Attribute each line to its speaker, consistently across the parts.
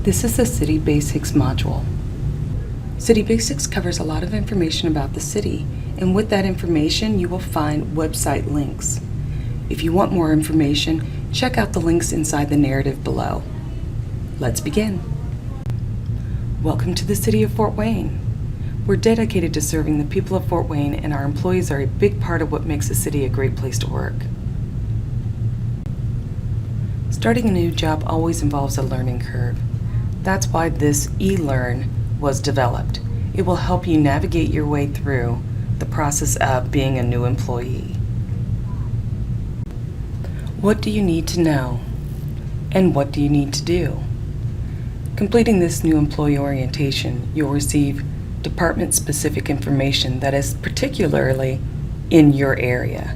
Speaker 1: This is the City Basics module. City Basics covers a lot of information about the city, and with that information you will find website links. If you want more information, check out the links inside the narrative below. Let's begin. Welcome to the City of Fort Wayne. We're dedicated to serving the people of Fort Wayne, and our employees are a big part of what makes the city a great place to work. Starting a new job always involves a learning curve. That's why this eLearn was developed. It will help you navigate your way through the process of being a new employee. What do you need to know? And what do you need to do? Completing this new employee orientation, you'll receive department-specific information that is particularly in your area.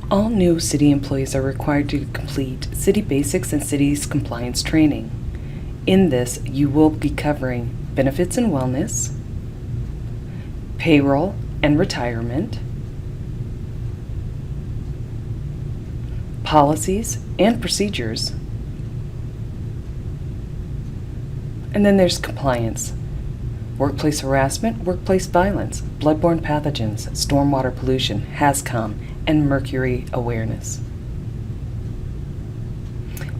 Speaker 1: All new city employees are required to complete City Basics and Cities Compliance training. In this, you will be covering benefits and wellness, payroll and retirement, policies and procedures, and then there's compliance, workplace harassment, workplace violence, bloodborne pathogens, stormwater pollution, HAZCOM, and mercury awareness.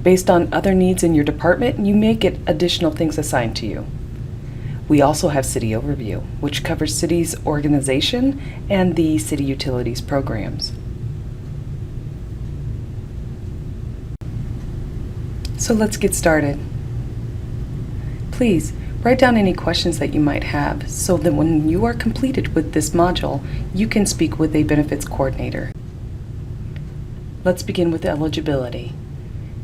Speaker 1: Based on other needs in your department, you may get additional things assigned to you. We also have City Overview, which covers city's organization and the city utilities programs. So let's get started. Please write down any questions that you might have so that when you are completed with this module, you can speak with a benefits coordinator. Let's begin with eligibility.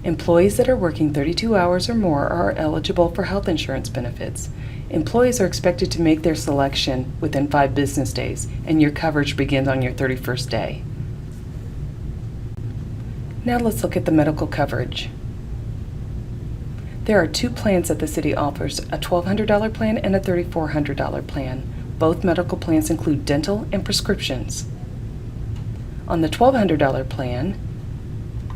Speaker 1: Employees that are working 32 hours or more are eligible for health insurance benefits. Employees are expected to make their selection within 5 business days, and your coverage begins on your 31st day. Now let's look at the medical coverage. There are 2 plans that the city offers, a $1,200 plan and a $3,400 plan. Both medical plans include dental and prescriptions. On the $1,200 plan,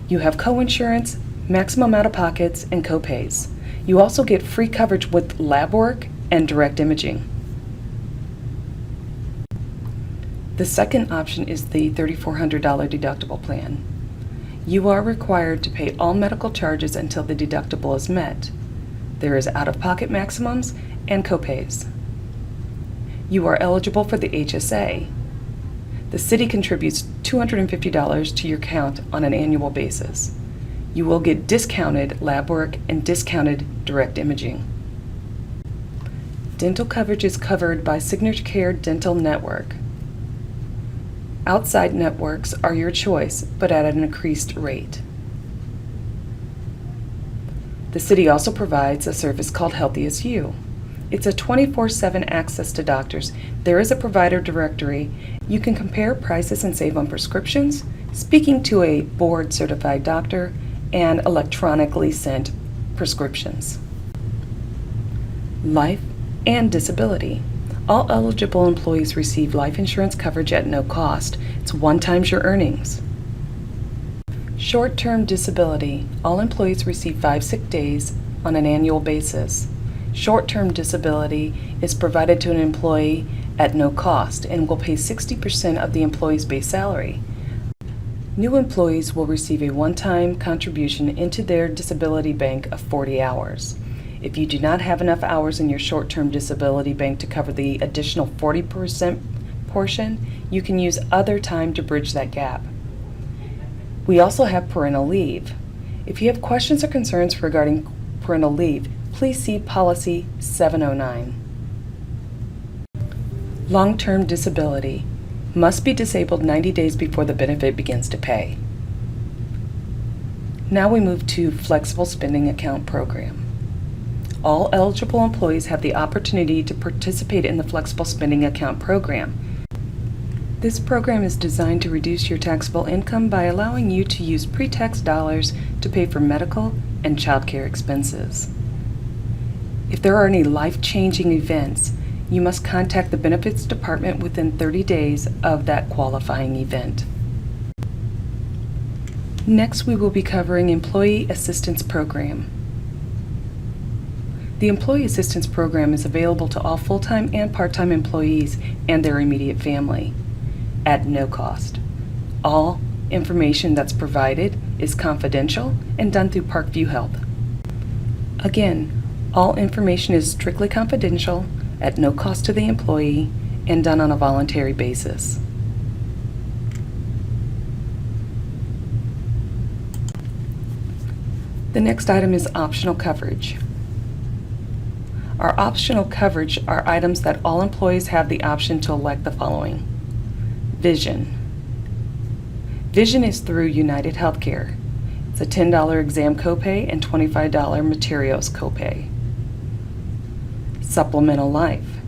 Speaker 1: you have co-insurance, maximum out-of-pockets, and co-pays. You also get free coverage with lab work and direct imaging. The second option is the $3,400 deductible plan. You are required to pay all medical charges until the deductible is met. There is out-of-pocket maximums and co-pays. You are eligible for the HSA. The city contributes $250 to your account on an annual basis. You will get discounted lab work and discounted direct imaging. Dental coverage is covered by Signature Care Dental Network. Outside networks are your choice, but at an increased rate. The city also provides a service called Healthiest You. It's a 24/7 access to doctors. There is a provider directory. You can compare prices and save on prescriptions, speaking to a board-certified doctor, and electronically sent prescriptions. Life and disability. All eligible employees receive life insurance coverage at no cost. It's 1 times your earnings. Short-term disability. All employees receive 5 sick days on an annual basis. Short-term disability is provided to an employee at no cost and will pay 60% of the employee's base salary. New employees will receive a one-time contribution into their disability bank of 40 hours. If you do not have enough hours in your short-term disability bank to cover the additional 40% portion, you can use other time to bridge that gap. We also have parental leave. If you have questions or concerns regarding parental leave, please see Policy 709. Long-term disability. Must be disabled 90 days before the benefit begins to pay. Now we move to Flexible Spending Account Program. All eligible employees have the opportunity to participate in the Flexible Spending Account Program. This program is designed to reduce your taxable income by allowing you to use pre-tax dollars to pay for medical and child care expenses. If there are any life-changing events, you must contact the Benefits Department within 30 days of that qualifying event. Next, we will be covering Employee Assistance Program. The Employee Assistance Program is available to all full-time and part-time employees and their immediate family at no cost. All information that's provided is confidential and done through Parkview Health. Again, all information is strictly confidential, at no cost to the employee, and done on a voluntary basis. The next item is optional coverage. Our optional coverage are items that all employees have the option to elect the following. Vision. Vision is through United Healthcare. It's a $10 exam copay and $25 materials copay. Supplemental life.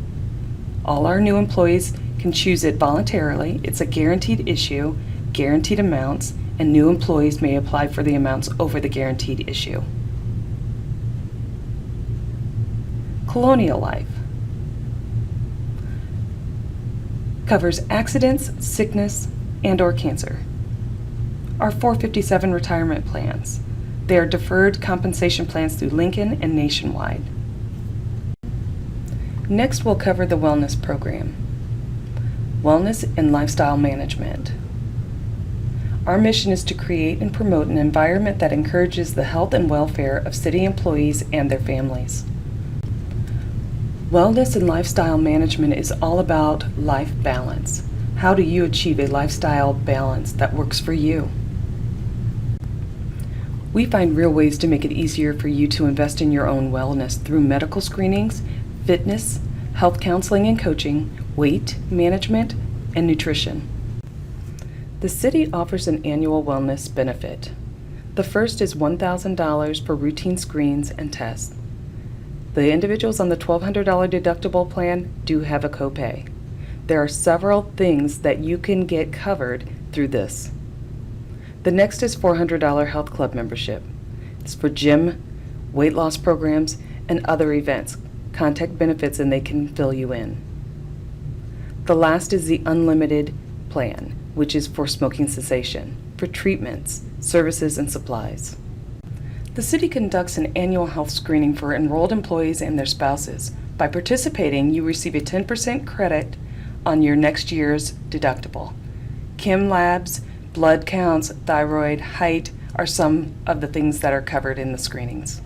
Speaker 1: All our new employees can choose it voluntarily. It's a guaranteed issue, guaranteed amounts, and new employees may apply for the amounts over the guaranteed issue. Colonial Life covers accidents, sickness, and/or cancer. Our 457 retirement plans. They are deferred compensation plans through Lincoln and Nationwide. Next, we'll cover the Wellness Program. Wellness and Lifestyle Management. Our mission is to create and promote an environment that encourages the health and welfare of city employees and their families. Wellness and lifestyle management is all about life balance. How do you achieve a lifestyle balance that works for you? We find real ways to make it easier for you to invest in your own wellness through medical screenings, fitness, health counseling and coaching, weight management, and nutrition. The city offers an annual wellness benefit. The first is $1,000 for routine screens and tests. The individuals on the $1,200 deductible plan do have a copay. There are several things that you can get covered through this. The next is $400 health club membership. It's for gym, weight loss programs, and other events. Contact benefits and they can fill you in. The last is the unlimited plan, which is for smoking cessation, for treatments, services, and supplies. The city conducts an annual health screening for enrolled employees and their spouses. By participating, you receive a 10% credit on your next year's deductible. Chem labs, blood counts, thyroid, height are some of the things that are covered in the screenings.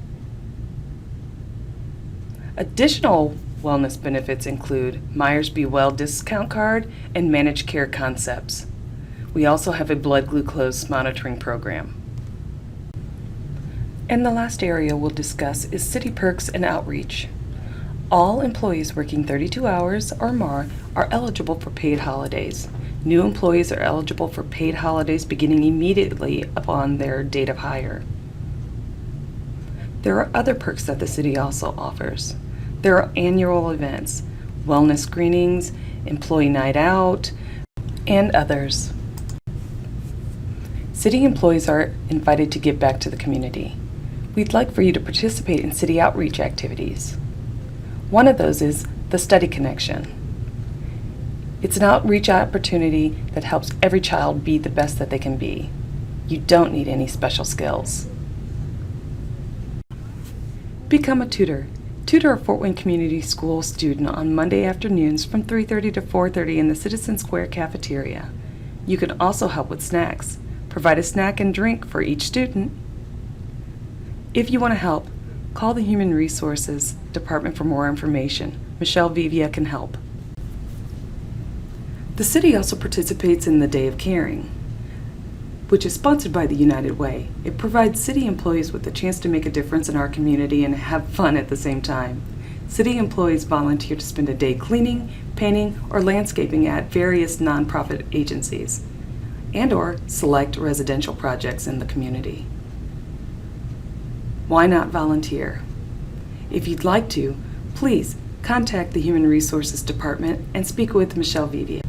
Speaker 1: Additional wellness benefits include Myers Be Well discount card and managed care concepts. We also have a blood glucose monitoring program. And the last area we'll discuss is city perks and outreach. All employees working 32 hours or more are eligible for paid holidays. New employees are eligible for paid holidays beginning immediately upon their date of hire. There are other perks that the city also offers. There are annual events, wellness screenings, employee night out, and others. City employees are invited to give back to the community. We'd like for you to participate in city outreach activities. One of those is the Study Connection. It's an outreach opportunity that helps every child be the best that they can be. You don't need any special skills. Become a tutor. Tutor a Fort Wayne Community School student on Monday afternoons from 3:30 to 4:30 in the Citizen Square cafeteria. You can also help with snacks. Provide a snack and drink for each student. If you want to help, call the Human Resources Department for more information. Michelle Vivia can help. The city also participates in the Day of Caring, which is sponsored by the United Way. It provides city employees with a chance to make a difference in our community and have fun at the same time. City employees volunteer to spend a day cleaning, painting, or landscaping at various nonprofit agencies, and/or select residential projects in the community. Why not volunteer? If you'd like to, please contact the Human Resources Department and speak with Michelle Vivia.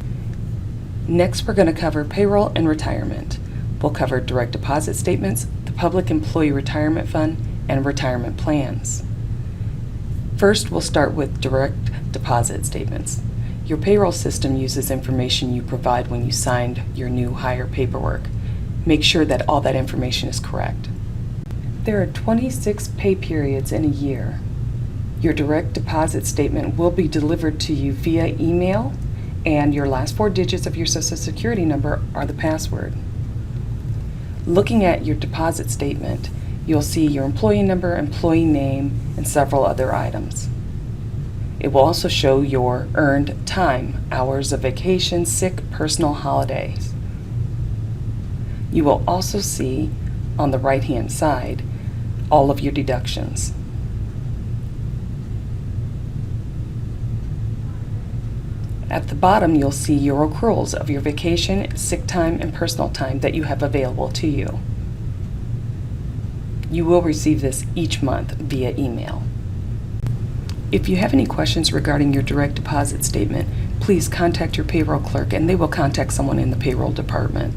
Speaker 1: Next, we're going to cover payroll and retirement. We'll cover direct deposit statements, the Public Employee Retirement Fund, and retirement plans. First, we'll start with direct deposit statements. Your payroll system uses information you provide when you signed your new hire paperwork. make sure that all that information is correct. There are 26 pay periods in a year. Your direct deposit statement will be delivered to you via email, and your last 4 digits of your Social Security number are the password. Looking at your deposit statement, you'll see your employee number, employee name, and several other items. It will also show your earned time, hours of vacation, sick, personal holidays. You will also see on the right-hand side all of your deductions. At the bottom, you'll see your accruals of your vacation, sick time, and personal time that you have available to you. You will receive this each month via email. If you have any questions regarding your direct deposit statement, please contact your payroll clerk and they will contact someone in the payroll department.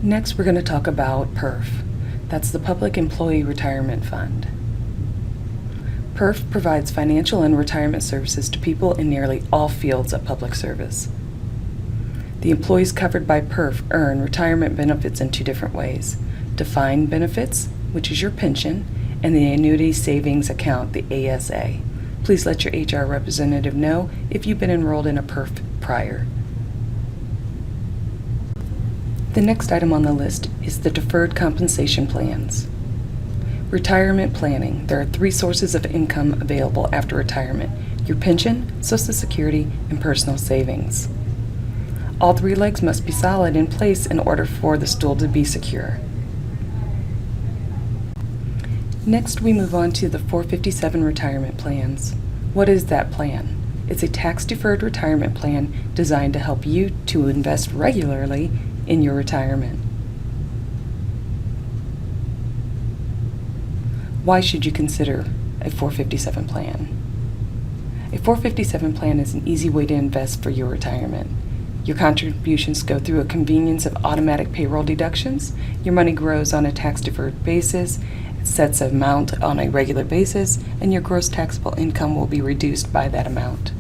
Speaker 1: Next, we're going to talk about PERF. That's the Public Employee Retirement Fund. PERF provides financial and retirement services to people in nearly all fields of public service. The employees covered by PERF earn retirement benefits in 2 different ways: defined benefits, which is your pension, and the annuity savings account, the ASA. Please let your HR representative know if you've been enrolled in a PERF prior. The next item on the list is the deferred compensation plans. Retirement planning. There are 3 sources of income available after retirement: your pension, Social Security, and personal savings. All 3 legs must be solid in place in order for the stool to be secure. Next, we move on to the 457 retirement plans. What is that plan? It's a tax-deferred retirement plan designed to help you to invest regularly in your retirement. Why should you consider a 457 plan? A 457 plan is an easy way to invest for your retirement. Your contributions go through a convenience of automatic payroll deductions. Your money grows on a tax-deferred basis, it sets an amount on a regular basis, and your gross taxable income will be reduced by that amount.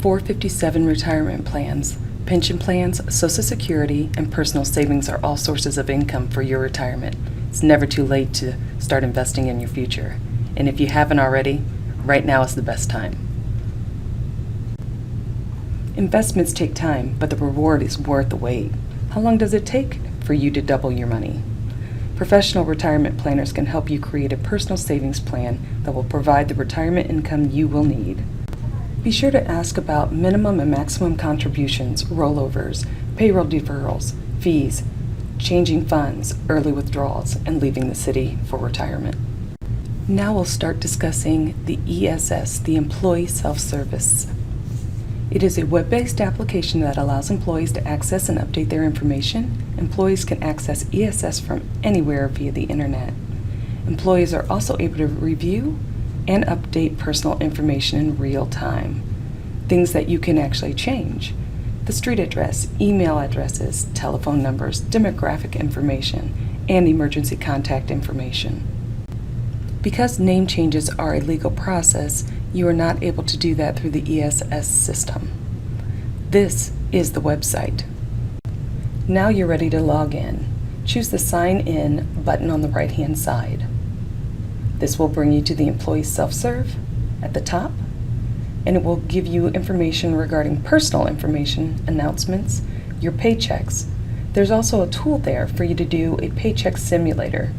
Speaker 1: 457 retirement plans, pension plans, Social Security, and personal savings are all sources of income for your retirement. It's never too late to start investing in your future. And if you haven't already, right now is the best time. Investments take time, but the reward is worth the wait. How long does it take for you to double your money? Professional retirement planners can help you create a personal savings plan that will provide the retirement income you will need. Be sure to ask about minimum and maximum contributions, rollovers, payroll deferrals, fees, changing funds, early withdrawals, and leaving the city for retirement. Now we'll start discussing the ESS, the Employee Self-Service. It is a web-based application that allows employees to access and update their information. Employees can access ESS from anywhere via the internet. Employees are also able to review and update personal information in real time. Things that you can actually change: the street address, email addresses, telephone numbers, demographic information, and emergency contact information. Because name changes are a legal process, you are not able to do that through the ESS system. This is the website. Now you're ready to log in. Choose the Sign In button on the right-hand side. This will bring you to the Employee Self-Serve at the top, and it will give you information regarding personal information, announcements, your paychecks. There's also a tool there for you to do a paycheck simulator.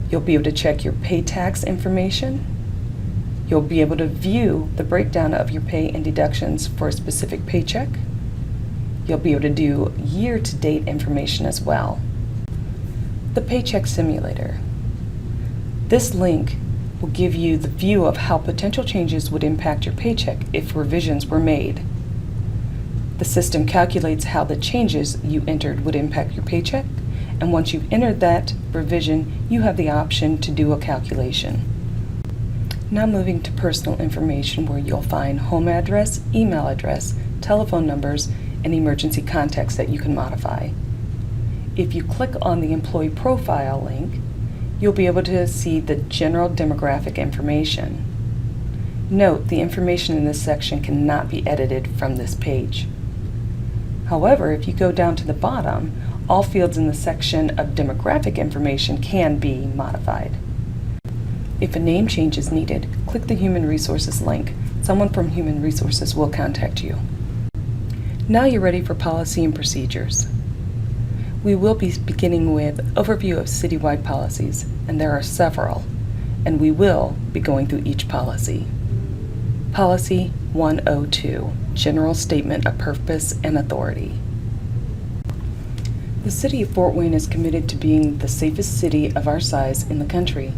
Speaker 1: You'll be able to check your pay tax information. You'll be able to view the breakdown of your pay and deductions for a specific paycheck. You'll be able to do year-to-date information as well. The Paycheck Simulator. This link will give you the view of how potential changes would impact your paycheck if revisions were made. The system calculates how the changes you entered would impact your paycheck, and once you've entered that revision, you have the option to do a calculation. Now moving to personal information, where you'll find home address, email address, telephone numbers, and emergency contacts that you can modify. If you click on the employee profile link, you'll be able to see the general demographic information. Note, the information in this section cannot be edited from this page. However, if you go down to the bottom, all fields in the section of demographic information can be modified. If a name change is needed, click the Human Resources link. Someone from Human Resources will contact you. Now you're ready for policy and procedures. We will be beginning with overview of citywide policies, and there are several, and we will be going through each policy. Policy 102, General Statement of Purpose and Authority. The City of Fort Wayne is committed to being the safest city of our size in the country,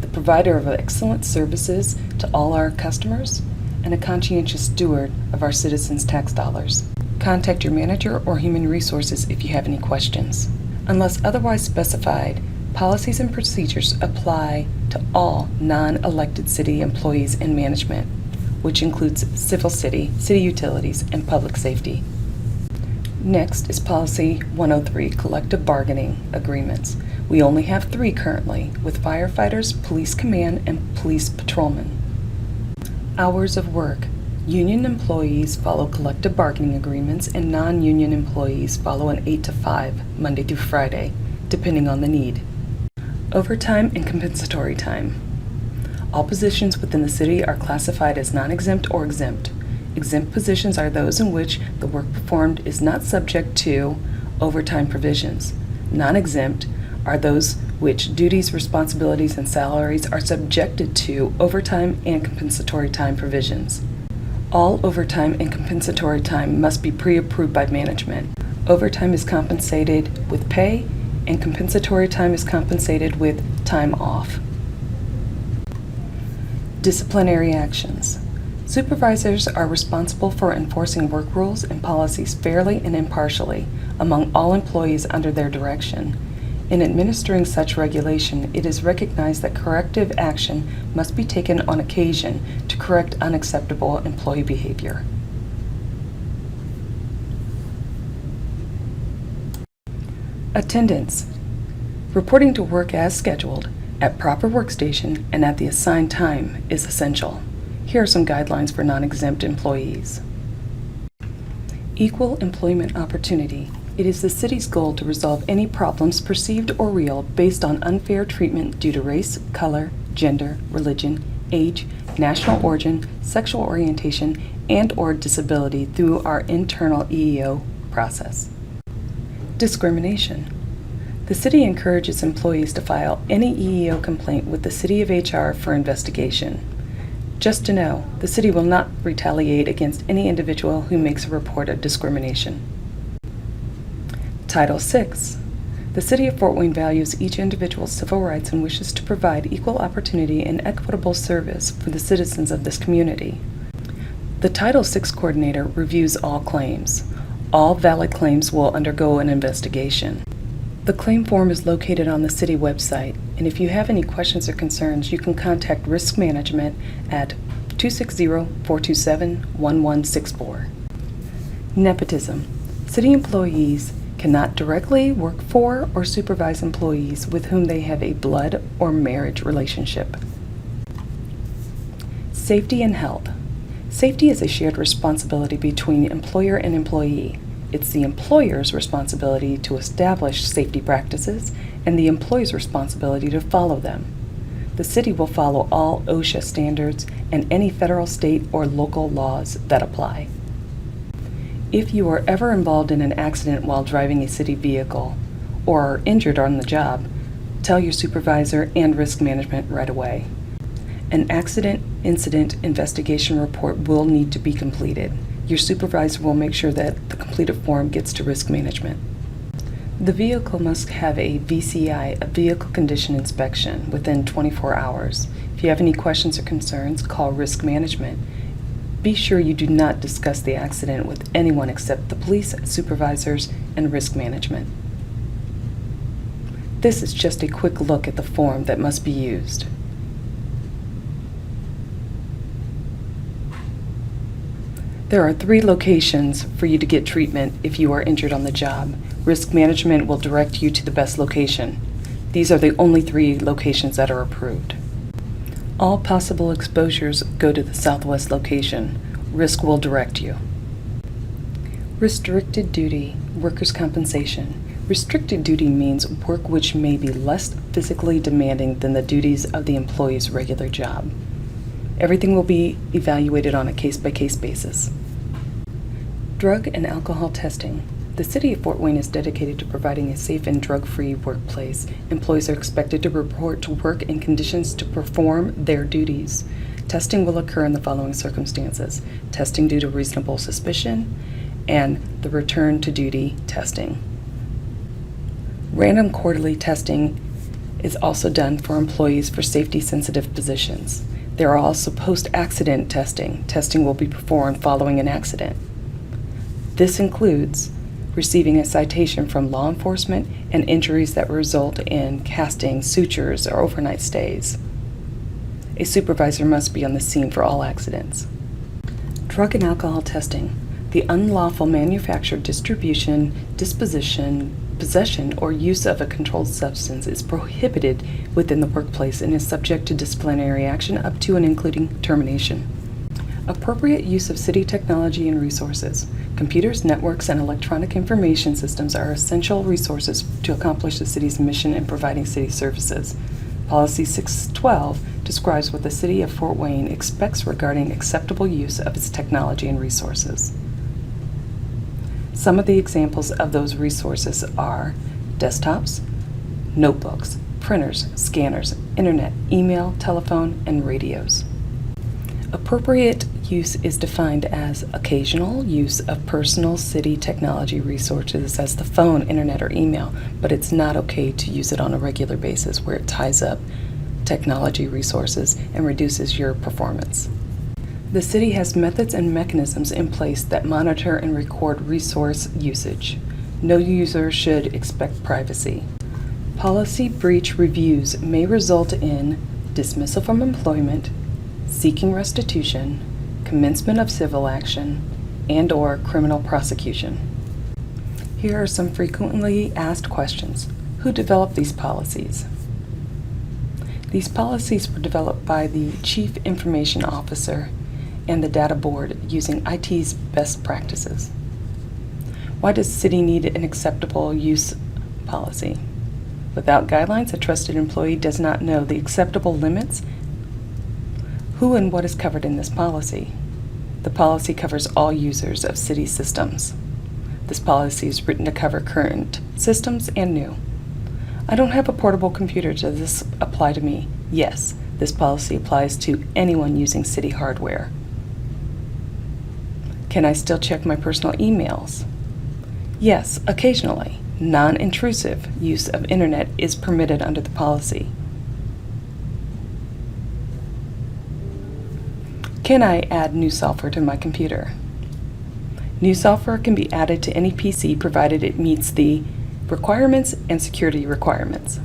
Speaker 1: the provider of excellent services to all our customers, and a conscientious steward of our citizens' tax dollars. Contact your manager or Human Resources if you have any questions. Unless otherwise specified, policies and procedures apply to all non-elected city employees and management, which includes civil city, city utilities, and public safety. Next is Policy 103, Collective Bargaining Agreements. We only have 3 currently, with firefighters, police command, and police patrolmen. Hours of work. Union employees follow collective bargaining agreements, and non-union employees follow an 8 to 5, Monday through Friday, depending on the need. Overtime and compensatory time. All positions within the city are classified as non-exempt or exempt. Exempt positions are those in which the work performed is not subject to overtime provisions. Non-exempt are those which duties, responsibilities, and salaries are subjected to overtime and compensatory time provisions. All overtime and compensatory time must be pre-approved by management. Overtime is compensated with pay, and compensatory time is compensated with time off. Disciplinary actions. Supervisors are responsible for enforcing work rules and policies fairly and impartially among all employees under their direction. In administering such regulation, it is recognized that corrective action must be taken on occasion to correct unacceptable employee behavior. Attendance. Reporting to work as scheduled, at proper workstation, and at the assigned time is essential. Here are some guidelines for non-exempt employees. Equal employment opportunity. It is the city's goal to resolve any problems, perceived or real, based on unfair treatment due to race, color, gender, religion, age, national origin, sexual orientation, and/or disability through our internal EEO process. Discrimination. The city encourages employees to file any EEO complaint with the City of HR for investigation. Just to know, the city will not retaliate against any individual who makes a report of discrimination. Title VI. The City of Fort Wayne values each individual's civil rights and wishes to provide equal opportunity and equitable service for the citizens of this community. The Title VI coordinator reviews all claims. All valid claims will undergo an investigation. The claim form is located on the city website, and if you have any questions or concerns, you can contact Risk Management at 260-427-1164. Nepotism. City employees cannot directly work for or supervise employees with whom they have a blood or marriage relationship. Safety and health. Safety is a shared responsibility between employer and employee. It's the employer's responsibility to establish safety practices and the employee's responsibility to follow them. The city will follow all OSHA standards and any federal, state, or local laws that apply. If you are ever involved in an accident while driving a city vehicle or are injured on the job, tell your supervisor and risk management right away. An accident incident investigation report will need to be completed. Your supervisor will make sure that the completed form gets to risk management. The vehicle must have a VCI, a vehicle condition inspection, within 24 hours. If you have any questions or concerns, call risk management. Be sure you do not discuss the accident with anyone except the police, supervisors, and risk management. This is just a quick look at the form that must be used. There are 3 locations for you to get treatment if you are injured on the job. Risk management will direct you to the best location. These are the only 3 locations that are approved. All possible exposures go to the southwest location. Risk will direct you. Restricted duty, workers' compensation. Restricted duty means work which may be less physically demanding than the duties of the employee's regular job. Everything will be evaluated on a case-by-case basis. Drug and alcohol testing. The City of Fort Wayne is dedicated to providing a safe and drug-free workplace. Employees are expected to report to work in conditions to perform their duties. Testing will occur in the following circumstances: testing due to reasonable suspicion, and the return to duty testing. Random quarterly testing is also done for employees for safety-sensitive positions. There are also post-accident testing. Testing will be performed following an accident. This includes receiving a citation from law enforcement and injuries that result in casting, sutures, or overnight stays. A supervisor must be on the scene for all accidents. Drug and alcohol testing. The unlawful manufacture, distribution, disposition, possession, or use of a controlled substance is prohibited within the workplace and is subject to disciplinary action up to and including termination. Appropriate use of city technology and resources. Computers, networks, and electronic information systems are essential resources to accomplish the city's mission in providing city services. Policy 612 describes what the City of Fort Wayne expects regarding acceptable use of its technology and resources. Some of the examples of those resources are desktops, notebooks, printers, scanners, internet, email, telephone, and radios. Appropriate use is defined as occasional use of personal city technology resources as the phone, internet, or email, but it's not okay to use it on a regular basis where it ties up technology resources and reduces your performance. The city has methods and mechanisms in place that monitor and record resource usage. No user should expect privacy. Policy breach reviews may result in dismissal from employment, seeking restitution, commencement of civil action, and/or criminal prosecution. Here are some frequently asked questions. Who developed these policies? These policies were developed by the Chief Information Officer and the Data Board using IT's best practices. Why does the city need an acceptable use policy? Without guidelines, a trusted employee does not know the acceptable limits. Who and what is covered in this policy? The policy covers all users of city systems. This policy is written to cover current systems and new. I don't have a portable computer. Does this apply to me? Yes, this policy applies to anyone using city hardware. Can I still check my personal emails? Yes, occasionally. Non-intrusive use of internet is permitted under the policy. Can I add new software to my computer? New software can be added to any PC provided it meets the requirements and security requirements.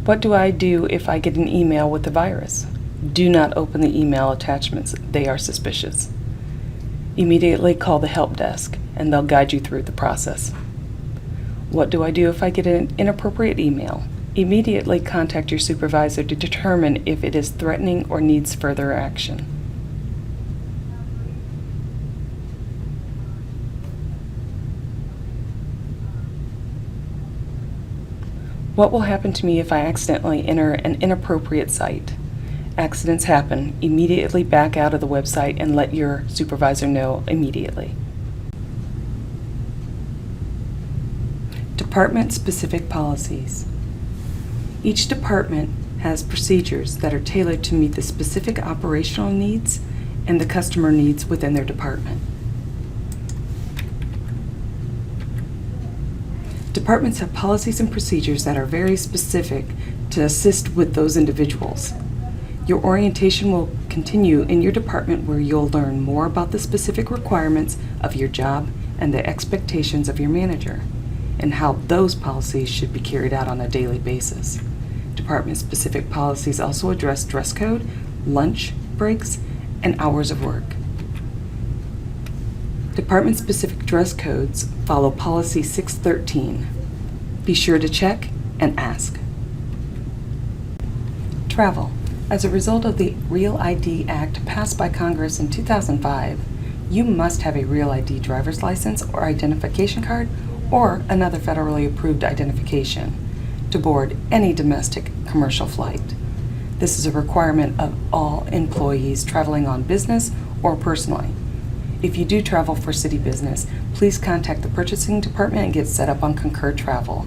Speaker 1: What do I do if I get an email with a virus? Do not open the email attachments. They are suspicious. Immediately call the help desk and they'll guide you through the process. What do I do if I get an inappropriate email? Immediately contact your supervisor to determine if it is threatening or needs further action. What will happen to me if I accidentally enter an inappropriate site? Accidents happen. Immediately back out of the website and let your supervisor know immediately. Department-specific policies. Each department has procedures that are tailored to meet the specific operational needs and the customer needs within their department. Departments have policies and procedures that are very specific to assist with those individuals. Your orientation will continue in your department where you'll learn more about the specific requirements of your job and the expectations of your manager, and how those policies should be carried out on a daily basis. Department-specific policies also address dress code, lunch breaks, and hours of work. Department-specific dress codes follow Policy 613. Be sure to check and ask. Travel. As a result of the Real ID Act passed by Congress in 2005, You must have a real ID driver's license or identification card or another federally approved identification to board any domestic commercial flight. This is a requirement of all employees traveling on business or personally. If you do travel for city business, please contact the purchasing department and get set up on Concur Travel.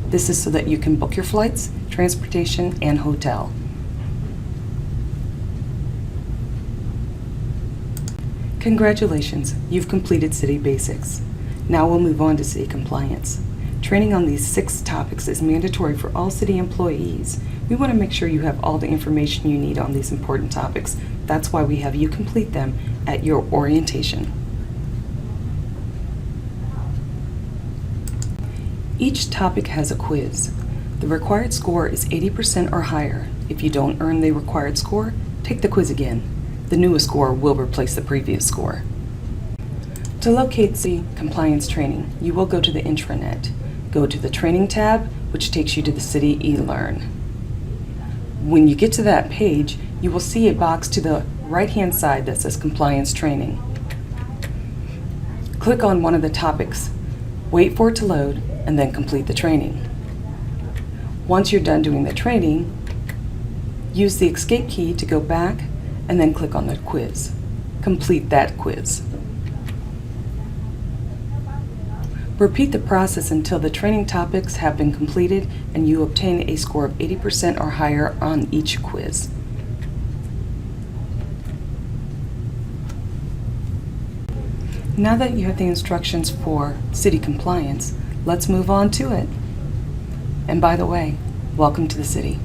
Speaker 1: This is so that you can book your flights, transportation, and hotel. Congratulations, you've completed City Basics. Now we'll move on to City Compliance. Training on these 6 topics is mandatory for all city employees. We want to make sure you have all the information you need on these important topics. That's why we have you complete them at your orientation. Each topic has a quiz. The required score is 80% or higher. If you don't earn the required score, take the quiz again. The newest score will replace the previous score. To locate City Compliance Training, you will go to the intranet. Go to the Training tab, which takes you to the City eLearn. When you get to that page, you will see a box to the right-hand side that says Compliance Training. Click on one of the topics, wait for it to load, and then complete the training. Once you're done doing the training, use the escape key to go back and then click on the quiz. Complete that quiz. Repeat the process until the training topics have been completed and you obtain a score of 80% or higher on each quiz. Now that you have the instructions for city compliance, let's move on to it. And by the way, welcome to the city.